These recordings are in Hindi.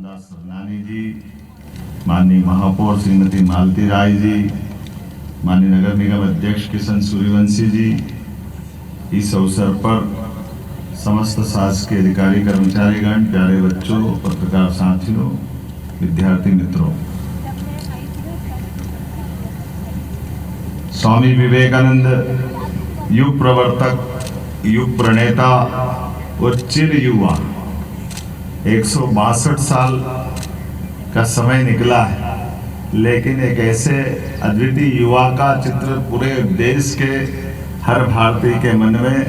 रामदास सरनानी जी, माननीय महापौर श्रीमती मालती राय जी, माननीय नगर निगम अध्यक्ष किशन सूर्यवंशी जी, इस अवसर पर समस्त शासकीय अधिकारी कर्मचारीगण, प्यारे बच्चों, पत्रकार साथियों, विद्यार्थी मित्रों, स्वामी विवेकानंद युग प्रवर्तक, युग प्रणेता और चिर युवा 162 साल का समय निकला है, लेकिन एक ऐसे अद्वितीय युवा का चित्र पूरे देश के हर भारतीय के मन में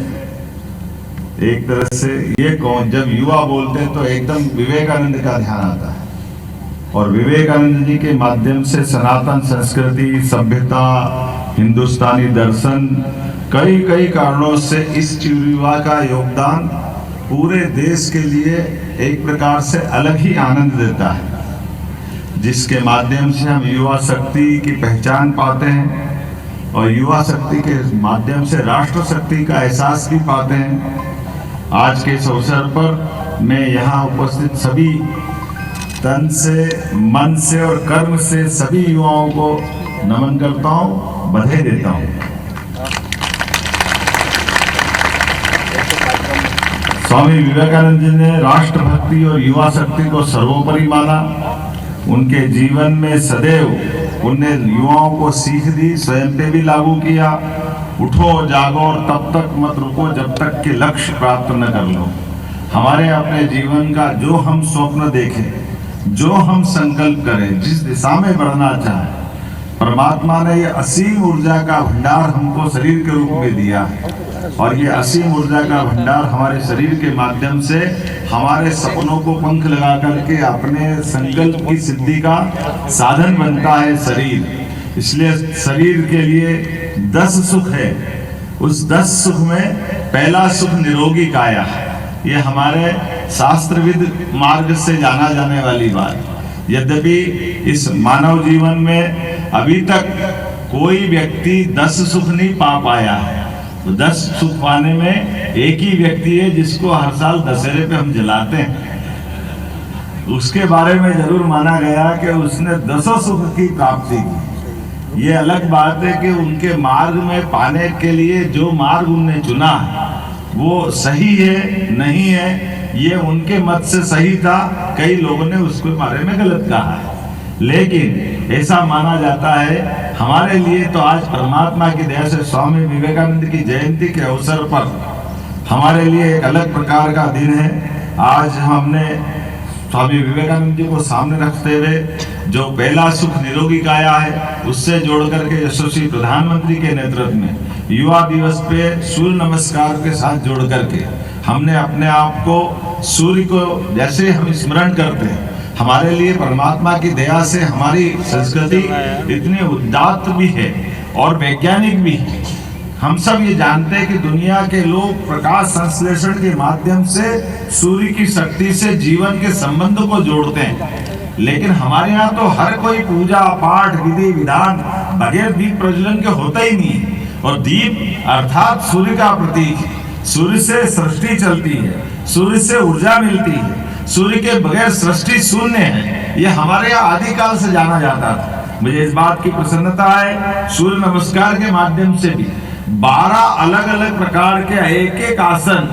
एक तरह से ये कौन, जब युवा बोलते हैं तो एकदम विवेकानंद का ध्यान आता है। और विवेकानंद जी के माध्यम से सनातन संस्कृति, सभ्यता, हिंदुस्तानी दर्शन, कई कारणों से इस युवा का योगदान पूरे देश के लिए एक प्रकार से अलग ही आनंद देता है, जिसके माध्यम से हम युवा शक्ति की पहचान पाते हैं और युवा शक्ति के माध्यम से राष्ट्र शक्ति का एहसास भी पाते हैं। आज के इस अवसर पर मैं यहाँ उपस्थित सभी तन से, मन से और कर्म से सभी युवाओं को नमन करता हूँ, बधाई देता हूँ। स्वामी विवेकानंद जी ने राष्ट्रभक्ति और युवा शक्ति को सर्वोपरि माना। उनके जीवन में सदैव उनने युवाओं को सीख दी, स्वयं पे भी लागू किया। उठो जागो और तब तक मत रुको जब तक कि लक्ष्य प्राप्त न कर लो। हमारे अपने जीवन का जो हम स्वप्न देखें, जो हम संकल्प करें, जिस दिशा में बढ़ना चाहें, परमात्मा ने ये असीम ऊर्जा का भंडार हमको शरीर के रूप में दिया है और ये असीम ऊर्जा का भंडार हमारे शरीर के माध्यम से हमारे सपनों को पंख लगा करके अपने संकल्प की सिद्धि का साधन बनता है शरीर। इसलिए शरीर के लिए 10 सुख है। उस 10 सुख में पहला सुख निरोगी काया है। ये हमारे शास्त्रविद मार्ग से जाना जाने वाली बात। यद्यपि इस मानव जीवन में अभी तक कोई व्यक्ति 10 सुख नहीं पा पाया है। तो 10 सुख पाने में एक ही व्यक्ति है जिसको हर साल दशहरे पे हम जलाते हैं। उसके बारे में जरूर माना गया कि उसने 10 सुख की प्राप्ति की। ये अलग बात है कि उनके मार्ग में पाने के लिए जो मार्ग उनने चुना वो सही है नहीं है, ये उनके मत से सही था। कई लोगों ने उसके बारे में गलत कहा है, लेकिन ऐसा माना जाता है। हमारे लिए तो आज परमात्मा की दया से स्वामी विवेकानंद की जयंती के अवसर पर हमारे लिए एक अलग प्रकार का दिन है। आज हमने स्वामी विवेकानंद जी को सामने रखते हुए जो पहला सुख निरोगी काया है, उससे जोड़ करके यशस्वी प्रधानमंत्री के नेतृत्व में युवा दिवस पे सूर्य नमस्कार के साथ जोड़ करके हमने अपने आप को सूर्य को जैसे हम स्मरण करते हैं, हमारे लिए परमात्मा की दया से हमारी संस्कृति इतनी उदात्त भी है और वैज्ञानिक भी है। हम सब ये जानते हैं कि दुनिया के लोग प्रकाश संश्लेषण के माध्यम से सूर्य की शक्ति से जीवन के संबंध को जोड़ते हैं, लेकिन हमारे यहाँ तो हर कोई पूजा पाठ विधि विधान बगैर दीप प्रज्वलन के होता ही नहीं है। और दीप अर्थात सूर्य का प्रतीक है। सूर्य से सृष्टि चलती है, सूर्य से ऊर्जा मिलती है, सूर्य के बगैर सृष्टि शून्य है। ये हमारे यहाँ आदिकाल से जाना जाता था। मुझे इस बात की प्रसन्नता है, सूर्य नमस्कार के माध्यम से भी 12 अलग अलग प्रकार के एक आसन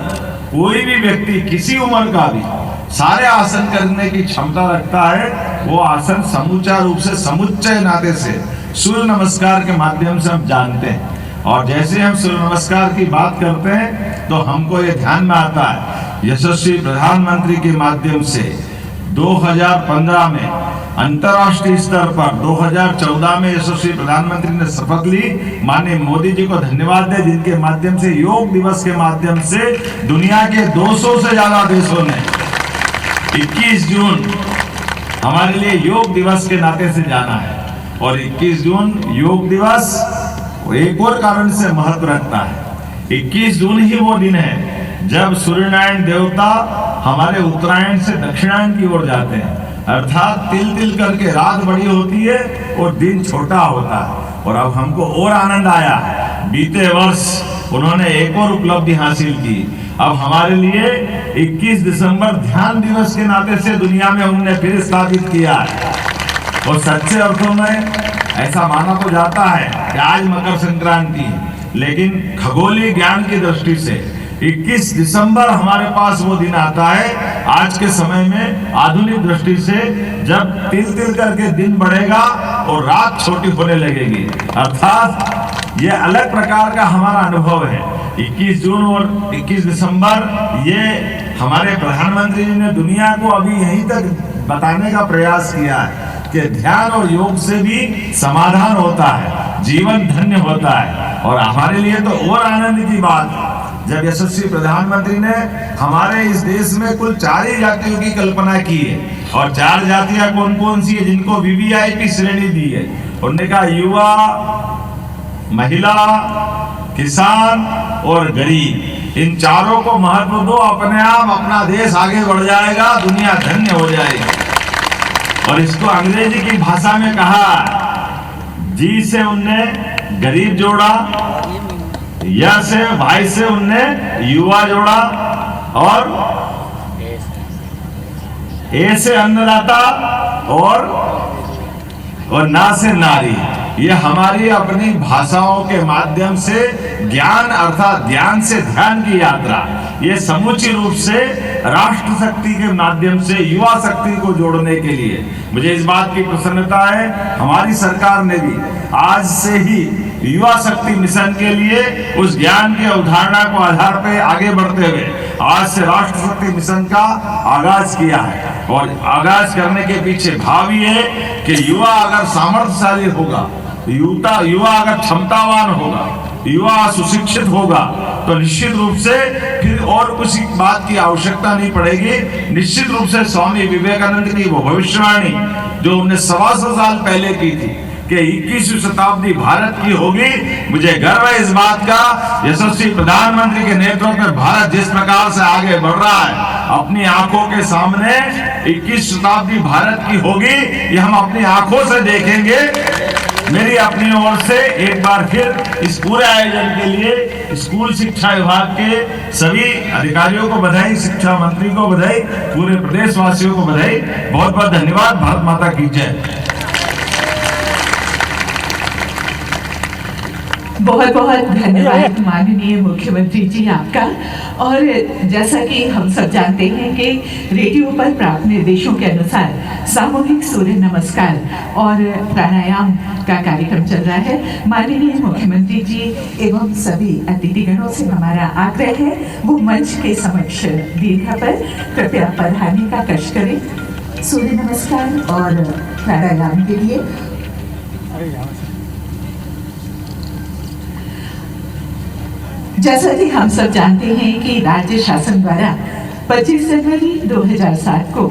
कोई भी व्यक्ति किसी उम्र का भी सारे आसन करने की क्षमता रखता है। वो आसन समूचा रूप से समुच्चय नाते से सूर्य नमस्कार के माध्यम से हम जानते हैं। और जैसे हम सूर्य नमस्कार की बात करते हैं तो हमको ये ध्यान में आता है, यशस्वी प्रधानमंत्री के माध्यम से 2015 में अंतर्राष्ट्रीय स्तर पर, 2014 में यशस्वी प्रधानमंत्री ने शपथ ली। माननीय मोदी जी को धन्यवाद है, जिनके माध्यम से योग दिवस के माध्यम से दुनिया के 200 से ज्यादा देशों ने 21 जून हमारे लिए योग दिवस के नाते से जाना है। और 21 जून योग दिवस एक और कारण से महत्व रखता है। 21 जून ही वो दिन है जब सूर्यनारायण देवता हमारे उत्तरायण से दक्षिणायन की ओर जाते हैं, अर्थात तिल तिल करके रात बड़ी होती है और दिन छोटा होता है। और अब हमको और आनंद आया, बीते वर्ष उन्होंने एक और उपलब्धि हासिल की। अब हमारे लिए 21 दिसंबर ध्यान दिवस के नाते से दुनिया में उन्होंने फिर स्थापित किया है। और सच्चे अर्थों में ऐसा माना तो जाता है कि आज मकर संक्रांति है, लेकिन खगोलीय ज्ञान की दृष्टि से 21 दिसंबर हमारे पास वो दिन आता है आज के समय में आधुनिक दृष्टि से, जब तिल तिल करके दिन बढ़ेगा और रात छोटी होने लगेगी। अर्थात ये अलग प्रकार का हमारा अनुभव है। 21 जून और 21 दिसंबर ये हमारे प्रधानमंत्री जी ने दुनिया को अभी यहीं तक बताने का प्रयास किया है कि ध्यान और योग से भी समाधान होता है, जीवन धन्य होता है। और हमारे लिए तो और आनंद की बात जब यशस्वी प्रधानमंत्री ने हमारे इस देश में कुल 4 ही जातियों की कल्पना की है। और 4 जातियां कौन कौन सी है जिनको वीवीआईपी श्रेणी दी है? उन्होंने कहा युवा, महिला, किसान और गरीब, इन चारों को महत्व दो, अपने आप अपना देश आगे बढ़ जाएगा, दुनिया धन्य हो जाएगी। और इसको अंग्रेजी की भाषा में कहा, जी से उनने गरीब जोड़ा, या से भाई से उनने युवा जोड़ा, और ए से अन्नदाता और ना से नारी। ये हमारी अपनी भाषाओं के माध्यम से ज्ञान अर्थात ध्यान से ध्यान की यात्रा, ये समूची रूप से राष्ट्र शक्ति के माध्यम से युवा शक्ति को जोड़ने के लिए मुझे इस बात की प्रसन्नता है। हमारी सरकार ने भी आज से ही युवा शक्ति मिशन के लिए उस ज्ञान के अवधारणा को आधार पे आगे बढ़ते हुए आज से राष्ट्र शक्ति मिशन का आगाज किया है। और आगाज करने के पीछे भाव ये है कि युवा अगर सामर्थ्यशाली होगा, युवा अगर क्षमतावान होगा, युवा सुशिक्षित होगा, तो निश्चित रूप से फिर और कुछ बात की आवश्यकता नहीं पड़ेगी। निश्चित रूप से स्वामी विवेकानंद की वो भविष्यवाणी जो उन्हें 125 साल पहले की थी कि 21वीं शताब्दी भारत की होगी, मुझे गर्व है इस बात का। यशस्वी प्रधानमंत्री के नेतृत्व में भारत जिस प्रकार से आगे बढ़ रहा है, अपनी आंखों के सामने 21 शताब्दी भारत की होगी, ये हम अपनी आंखों से देखेंगे। मेरी अपनी ओर से एक बार फिर इस पूरे आयोजन के लिए स्कूल शिक्षा विभाग के सभी अधिकारियों को बधाई, शिक्षा मंत्री को बधाई, पूरे प्रदेशवासियों को बधाई। बहुत बहुत धन्यवाद। भारत माता की जय। बहुत बहुत धन्यवाद माननीय मुख्यमंत्री जी आपका। और जैसा कि हम सब जानते हैं कि रेडियो पर प्राप्त निर्देशों के अनुसार सामूहिक सूर्य नमस्कार और प्राणायाम का कार्यक्रम चल रहा है। माननीय मुख्यमंत्री जी एवं सभी अतिथिगणों से हमारा आग्रह है वो मंच के समक्ष दीर्घा पर कृपया पधारने का कष्ट करें सूर्य नमस्कार और प्राणायाम के लिए। जैसा कि हम सब जानते हैं कि राज्य शासन द्वारा 25 जनवरी 2007 को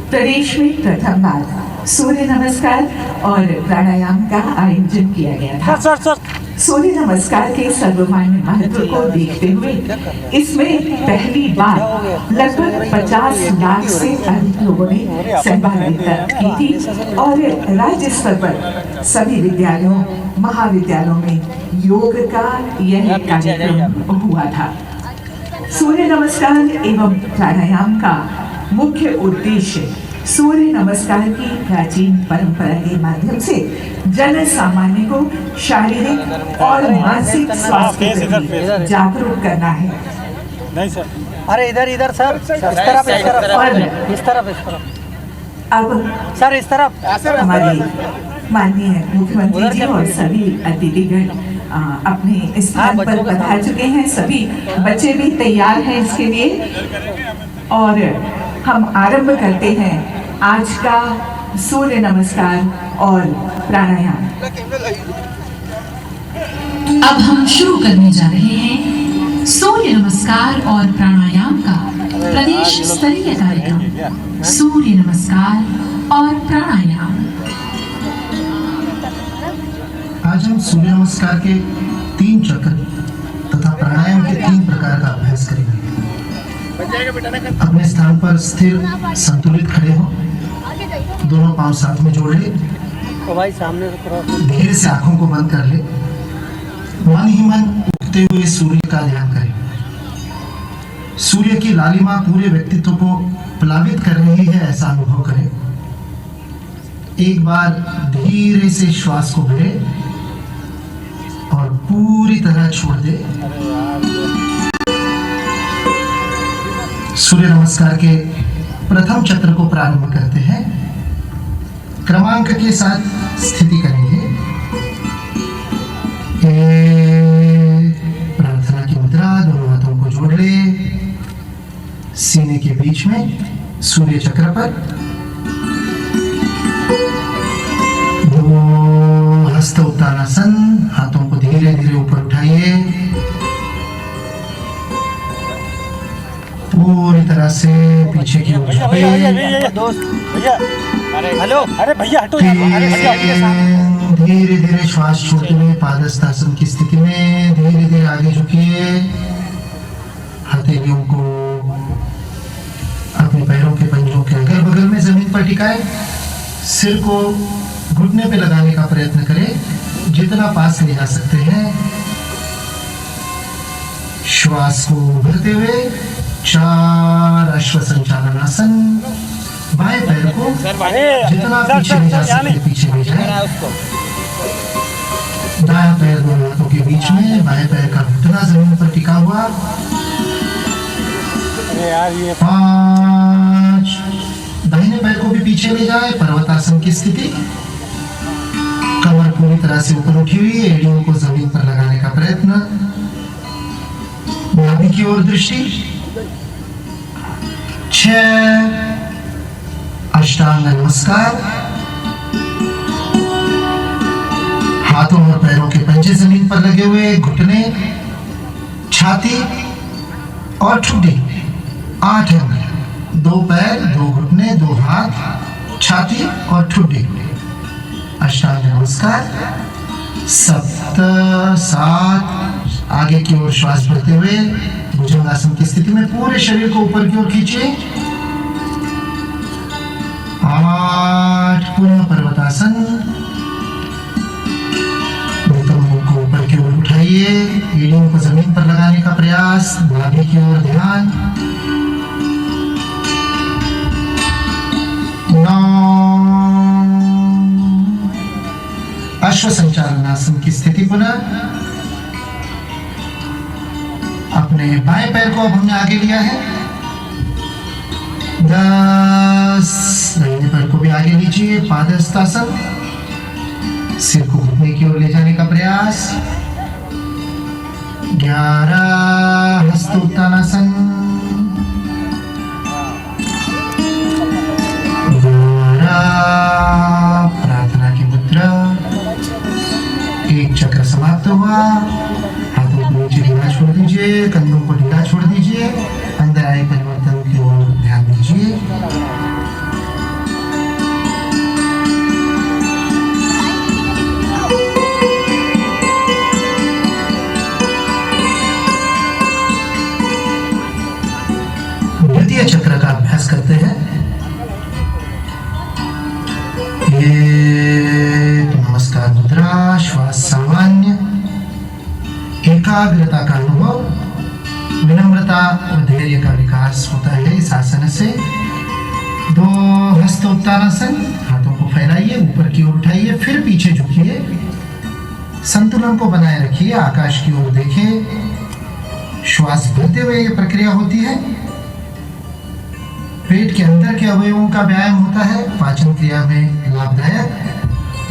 प्रदेश में प्रथम बार सूर्य नमस्कार और प्राणायाम का आयोजन किया गया था। सूर्य नमस्कार के सर्वमान्य महत्व को देखते हुए इसमें पहली बार लगभग 50 लाख से अधिक लोगों ने सहभागिता की थी और राज्य स्तर पर सभी विद्यालयों महाविद्यालयों में योग का यह कार्यक्रम हुआ था। सूर्य नमस्कार एवं प्राणायाम का मुख्य उद्देश्य सूर्य नमस्कार की प्राचीन परंपरा के माध्यम से जन सामान्य को शारीरिक और मानसिक स्वास्थ्य के प्रति जागरूक करना है। नहीं सर, अरे इधर सर, इस तरफ अब सर, इस तरफ हमारे माननीय मुख्यमंत्री जी और सभी अतिथिगण अपने स्थान पर पधार चुके हैं। सभी बच्चे भी तैयार हैं इसके लिए और हम आरंभ करते हैं आज का सूर्य नमस्कार और प्राणायाम। अब हम शुरू करने जा रहे हैं सूर्य नमस्कार और प्राणायाम का प्रदेश स्तरीय कार्यक्रम सूर्य नमस्कार और प्राणायाम। आज हम सूर्य नमस्कार के 3 चक्र तथा प्राणायाम के 3 प्रकार का अभ्यास करेंगे। अपने स्थान पर स्थिर संतुलित खड़े हो, दोनों पांव साथ में जोड़ ले, धीरे से आंखों को बंद कर ले, मन ही मन उगते हुए सूर्य का ध्यान करें। सूर्य की लालिमा पूरे व्यक्तित्व को प्लावित कर रही है, ऐसा अनुभव करें। एक बार धीरे से श्वास को भरे और पूरी तरह छोड़ दे। सूर्य नमस्कार के प्रथम चक्र को प्रारंभ करते हैं। क्रमांक के साथ स्थिति करेंगे। प्रार्थना की मुद्रा, दोनों हाथों को जोड़ ले सीने के बीच में सूर्य चक्र पर। हस्त उत्तानासन, हाथों को धीरे धीरे ऊपर उठाइए, पूरी तरह से पीछे की ओर झुकिए। दोस्त भैया, अरे हेलो, अरे भैया हटो यार, अरे भैया आपके सामने। धीरे धीरे श्वास छोड़ते हुए पादहस्तासन की स्थिति में धीरे धीरे आगे झुकिए। हथेलियों को अपने पैरों के पंजों के अगल बगल में जमीन पर टिकाए। सिर को घुटने पे लगाने का प्रयत्न करें, जितना पास ले जा सकते हैं। श्वास को भरते हुए 4 अश्व संचालनासन। बाएं पैर को जितना पीछे ले जा सकते पीछे ले जाए। दायां पैर दोनों हाथों के बीच में, बाएं पैर का घुटना जमीन पर टिका हुआ। 5, दाहिने पैर को भी पीछे ले जाए, पर्वतासन की स्थिति। कमर पूरी तरह से ऊपर उठी हुई है, एड़ियों को जमीन पर लगाने का प्रयत्न। नाभि की ओर दृष्टि। 6 अष्टांग नमस्कार। हाथों और पैरों के पंजे जमीन पर लगे हुए, घुटने, छाती और ठुड्डी। 8 अंग, 2 पैर, 2 घुटने, 2 हाथ, छाती और ठुड्डी। अष्टांग नमस्कार। 7 आगे की ओर श्वास भरते हुए भुजंगासन की स्थिति में पूरे शरीर को ऊपर की ओर खींचिए। 8 पुनः पर्वतासन। मुंह को ऊपर की ओर उठाइए, एड़ियों को जमीन पर लगाने का प्रयास, नाभि की ओर ध्यान। 9 अश्व संचालनासन की स्थिति पुनः। अपने बाएं पैर को अब हमने आगे लिया है। 10 दाहिने पैर को भी आगे लीजिए, पादहस्तासन। सिर को घुटने की ओर ले जाने का प्रयास। 11 हस्त उत्तानासन। 12 प्रार्थना की मुद्रा। 1 चक्र समाप्त हुआ। हाथों को नीचे ढीला छोड़ दीजिए, कंधों को ढीला छोड़ दीजिए। अंदर आए परिवर्तन की ओर ध्यान दीजिए। द्वितीय चक्र का अभ्यास करते हैं। ये नमस्कार मुद्रा, श्वास सामान्य, एकाग्रता का अनुभव, विनम्रता और धैर्य का विकास होता है इस आसन से। 2 हस्त उत्तानासन। हाथों को फैलाइए, ऊपर की ओर उठाइए, फिर पीछे झुकिए। संतुलन को बनाए रखिए, आकाश की ओर देखिए। श्वास भरते हुए ये प्रक्रिया होती है। पेट के अंदर के अवयवों का व्यायाम होता है, पाचन क्रिया में लाभदायक,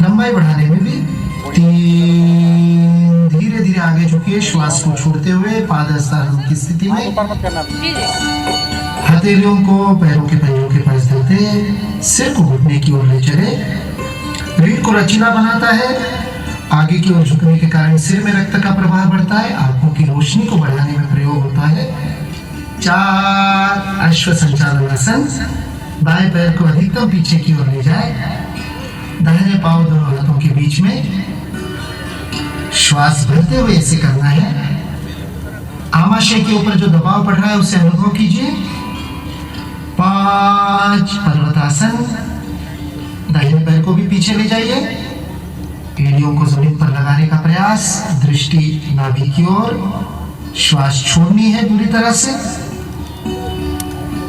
लंबाई बढ़ाने में भी। 3 धीरे धीरे आगे झुकिए, श्वास को छोड़ते हुए पादहस्तासन की स्थिति में। हथेलियों को पैरों के पंजों के पास धरते, सिर को घुटने की ओर ले चले। रीढ़ को लचीला बनाता है। आगे की ओर झुकने के कारण सिर में रक्त का प्रवाह बढ़ता है, आंखों की रोशनी को बढ़ाने में प्रयोग होता है। 4 अश्व संचालनासन। बाएं पैर को अधिकतम पीछे की ओर ले जाए, दाहिने पांव दोनों हाथों के बीच में। श्वास भरते हुए इसे करना है। आमाशय के ऊपर जो दबाव पड़ रहा है उसे अनुभव कीजिए। 5 पर्वतासन। दाहिने पैर को भी पीछे ले जाइए, एड़ियों को जमीन पर लगाने का प्रयास, दृष्टि नाभि की ओर। श्वास छोड़नी है पूरी तरह से।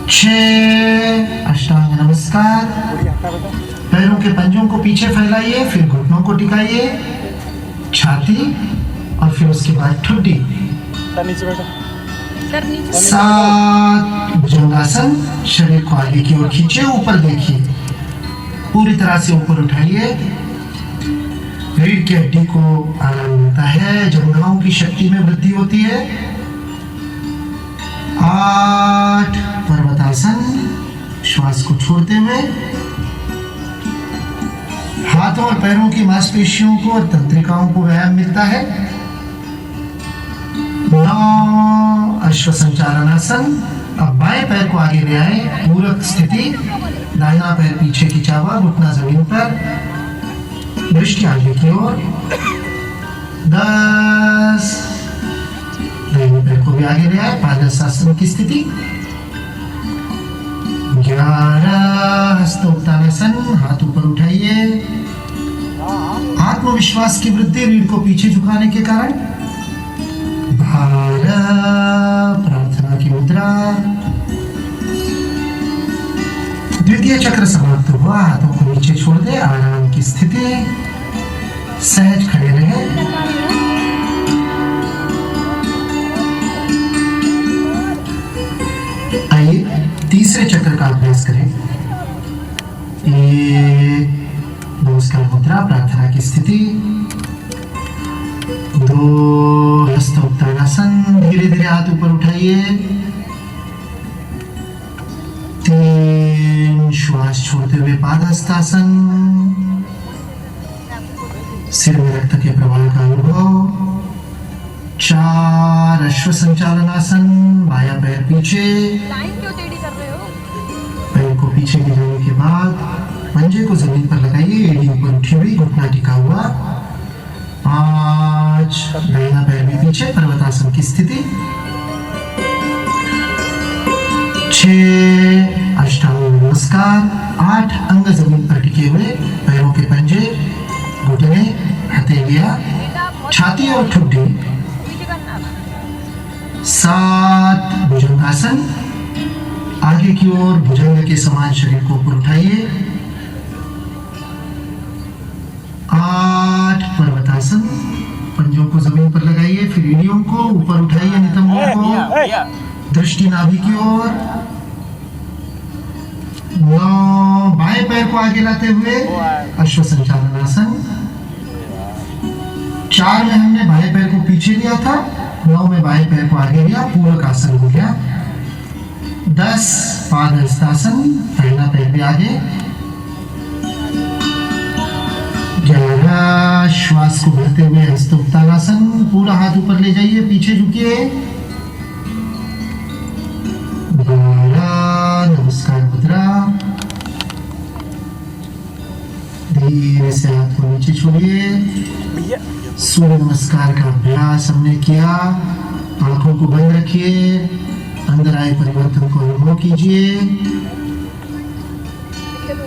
6 अष्टांग नमस्कार। पैरों के पंजों को पीछे फैलाइए, फिर घुटनों को टिकाइए, छाती और फिर उसके बाद ठुड्डी। सर नीचे बैठो। 7 भुजंगासन। शरीर को आगे की ओर खींचे, ऊपर देखिए, पूरी तरह से ऊपर उठाइए। रीढ़ की हड्डी को आराम मिलता है, जंघाओं की शक्ति में वृद्धि होती है। 8 पर्वतासन। श्वास को छोड़ते हुए हाथों और पैरों की मांसपेशियों को और तंत्रिकाओं को व्यायाम मिलता है। 9 अश्व संचालनासन। अब बाएं पैर को आगे ले आए, पूरक स्थिति, दाहिना पैर पीछे खिंचा हुआ, घुटना जमीन पर, दृष्टि आगे की ओर। 10 दाहिने पैर को भी आगे ले आए, पादहस्तासन की स्थिति। 11 हस्तोत्तानासन। हाथ ऊपर उठाइए। आत्मविश्वास की वृद्धि रीढ़ को पीछे झुकाने के कारण। 12 प्रार्थना की मुद्रा। द्वितीय चक्र समाप्त हुआ, हाथों को नीचे छोड़ दे, आराम की स्थिति, सहज खड़े रहे। आइए तीसरे चक्र का अभ्यास करें। 1 नमस्कार मुद्रा, प्रार्थना की स्थिति। 2 हस्तोत्तानासन। धीरे धीरे हाथ ऊपर उठाइए। 3 श्वास छोड़ते हुए पादहस्तासन। सिर में रक्त के प्रवाह का अनुभव। 4 अश्व संचालनासन। बायां पैर पीछे, पैर को पीछे गिराने के बाद पंजे को जमीन पर लगाइए, एड़ी ऊपर उठी हुई, घुटना टिका हुआ। 5 दाहिना पैर भी पीछे, पर्वतासन की स्थिति। 6 अष्टांग नमस्कार। 8 अंग जमीन पर टिके हुए, पैरों के पंजे, घुटने, हथेलियां, छाती और ठुड्डी। 7 भुजंगासन। आगे की ओर भुजंग के समान शरीर को ऊपर उठाइए। 8 पर्वतासन। पंजों को जमीन पर लगाइए, फिर एड़ियों को ऊपर उठाइए, नितंबों को, दृष्टि नाभि की ओर। 9 बाएं पैर को आगे लाते हुए अश्व संचालनासन। 4 में हमने बाएं पैर को पीछे लिया था, 9 में बाएं पैर को आगे लिया, पूरक आसन हो गया। 10 पादहस्तासन। दाहिना पैर भी आगे। 11 श्वास को भरते हुए हस्तोत्तानासन। पूरा हाथ ऊपर ले जाइए, पीछे झुकिए। 12 नमस्कार मुद्रा। धीरे से हाथ को नीचे छोड़िए। सूर्य नमस्कार का अभ्यास हमने किया। आंखों को बंद रखिए, अंदर आए परिवर्तन को अनुभव कीजिए।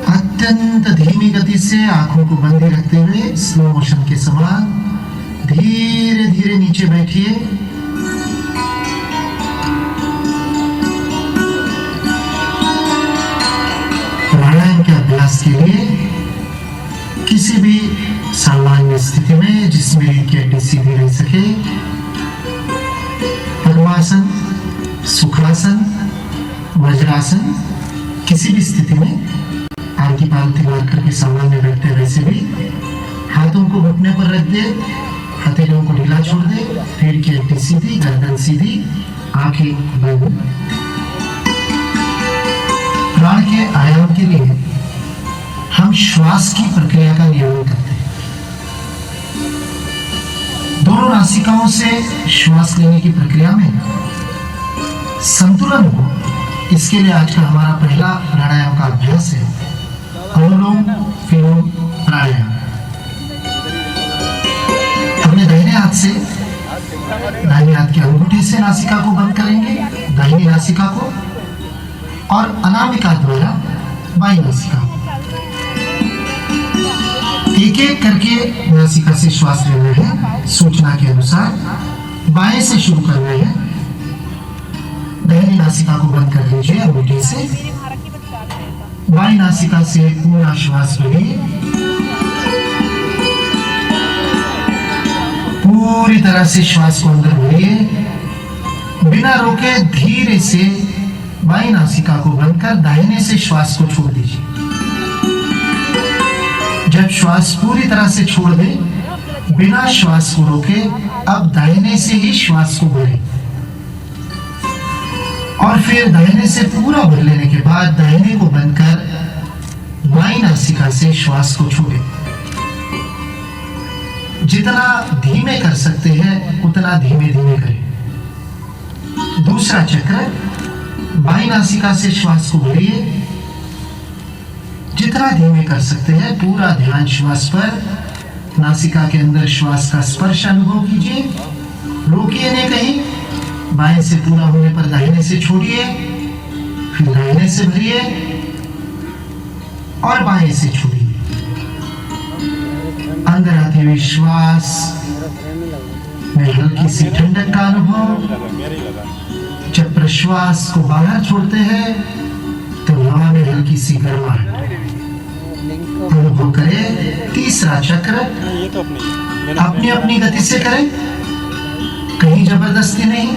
अत्यंत धीमी गति से आंखों को बंद रखते हुए स्लो मोशन के समान धीरे धीरे नीचे बैठिए। प्राणायाम के अभ्यास के लिए किसी भी सामान्य स्थिति में जिसमें रीढ़ की हड्डी सीधी रह सके, पद्मासन, सुखासन, वज्रासन, किसी भी स्थिति में आंखी पालती मार करके सामान्य बैठते वैसे भी हाथों को घुटने पर रख दे, हथेलियों को ढीला छोड़ दे, रीढ़ की हड्डी सीधी, गर्दन सीधी, आंखें बंद। प्राण के आयाम के लिए हम श्वास की प्रक्रिया का नियमन करते हैं। दोनों नासिकाओं से श्वास लेने की प्रक्रिया में संतुलन हो, इसके लिए आज का हमारा पहला प्राणायाम का अभ्यास है अनुलोम विलोम प्राणायाम। अपने दाहिने हाथ से, दाहिने हाथ के अंगूठे से नासिका को बंद करेंगे, दाहिनी नासिका को, और अनामिका द्वारा बाईं नासिका को। एक एक करके नासिका से श्वास लेना है। सूचना के अनुसार बाएं से शुरू करना है। दाहिनी नासिका को बंद कर लीजिए अंगूठे से। बाईं नासिका से पूरा श्वास भरिए, पूरी तरह से श्वास को अंदर भरिए, बिना रोके धीरे से बाईं नासिका को बंद कर दाहिने से श्वास को छोड़ दीजिए। जब श्वास पूरी तरह से छोड़ दे, बिना श्वास को रोके अब दाहिने से ही श्वास को भरें और फिर दाहिने से पूरा भर लेने के बाद दाहिने को बंद कर बाईं नासिका से श्वास को छोड़ें। जितना धीमे कर सकते हैं उतना धीमे धीमे करें। दूसरा चक्र, बाईं नासिका से श्वास को भरिए, जितना धीमे कर सकते हैं पूरा ध्यान श्वास पर। नासिका के अंदर श्वास का स्पर्श अनुभव कीजिए, रोकिए नहीं कहीं। बाएं से पूरा होने पर दाहिने से छोड़िए, फिर दाहिने से भरिए और बाएं से छोड़िए। अंदर आते हुए श्वास में हल्की सी ठंडक का अनुभव। जब प्रश्वास को बाहर छोड़ते हैं तो हवा में हल्की सी गर्माहट अनुभव करें। तीसरा चक्र अपनी अपनी गति से करें, कहीं जबरदस्ती नहीं,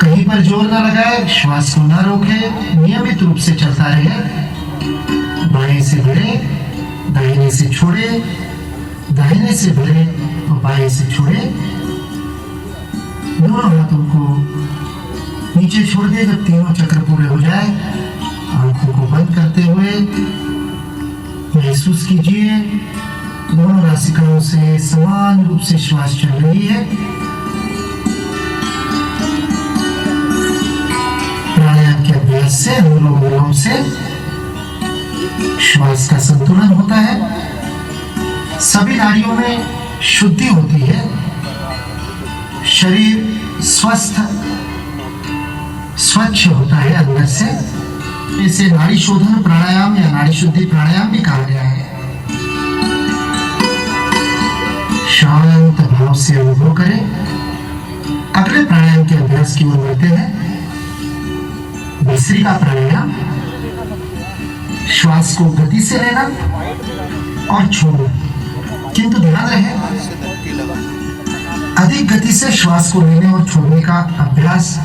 कहीं पर जोर ना लगाए, श्वास को ना रोके, नियमित रूप से चलता रहे। बाएं से भरे, दाहिने से छोड़े, दाहिने से भरे और बाएं से छोड़े। दोनों हाथों को नीचे छोड़ दे। जब तीनों चक्र पूरे हो जाए, आंखों को बंद करते हुए महसूस कीजिए दोनों नासिकाओं से समान रूप से श्वास चल रही है। प्राणायाम के अभ्यास से, अनुलोम विलोम से श्वास का संतुलन होता है, सभी नाड़ियों में शुद्धि होती है, शरीर स्वस्थ स्वच्छ होता है अंदर से। इसे नाड़ी शोधन प्राणायाम या नाड़ी शुद्धि प्राणायाम भी कहा गया है। शांत भाव से अनुभव करें। अगले प्राणायाम के अभ्यास की ओर बढ़ते हैं। भस्त्रिका प्राणायाम, श्वास को गति से लेना और छोड़ना, किंतु ध्यान रहे अधिक गति से श्वास को लेने और छोड़ने का अभ्यास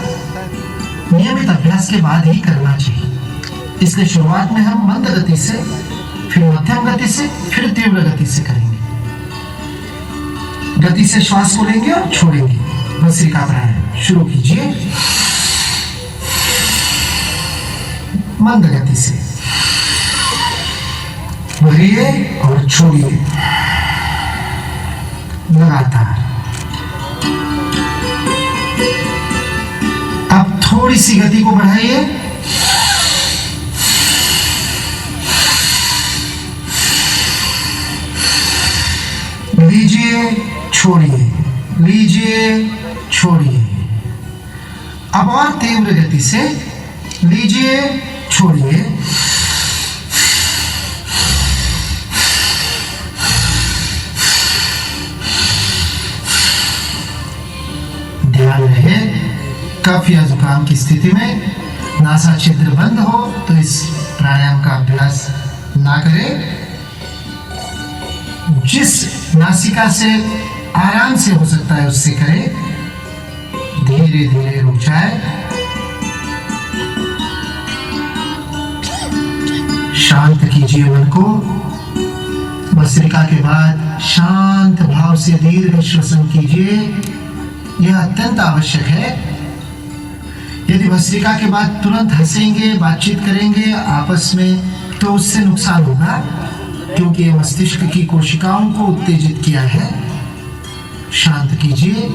नियमित अभ्यास के बाद ही करना चाहिए। इसलिए शुरुआत में हम मंद गति से, फिर मध्यम गति से, फिर तीव्र गति से करेंगे। गति से श्वास को लेंगे और छोड़ेंगे। भस्त्रिका प्राणायाम शुरू कीजिए। मंद गति से भरिए और छोड़िए लगातार। अब थोड़ी सी गति को बढ़ाइए। लीजिए, छोड़िए, लीजिए, छोड़िए। अब और तीव्र गति से लीजिए, छोड़िए। ध्यान रहे कफ या जुकाम की स्थिति में नासा छिद्र बंद हो तो इस प्राणायाम का अभ्यास ना करें। जिस नासिका से आराम से हो सकता है उससे करें। धीरे धीरे रुक जाए। शांत कीजिए मन को। भस्त्रिका के बाद शांत भाव से दीर्घ श्वसन कीजिए। यह अत्यंत आवश्यक है। यदि भस्त्रिका के बाद तुरंत हंसेंगे, बातचीत करेंगे आपस में तो उससे नुकसान होगा, क्योंकि यह मस्तिष्क की कोशिकाओं को उत्तेजित किया है। शांत कीजिए।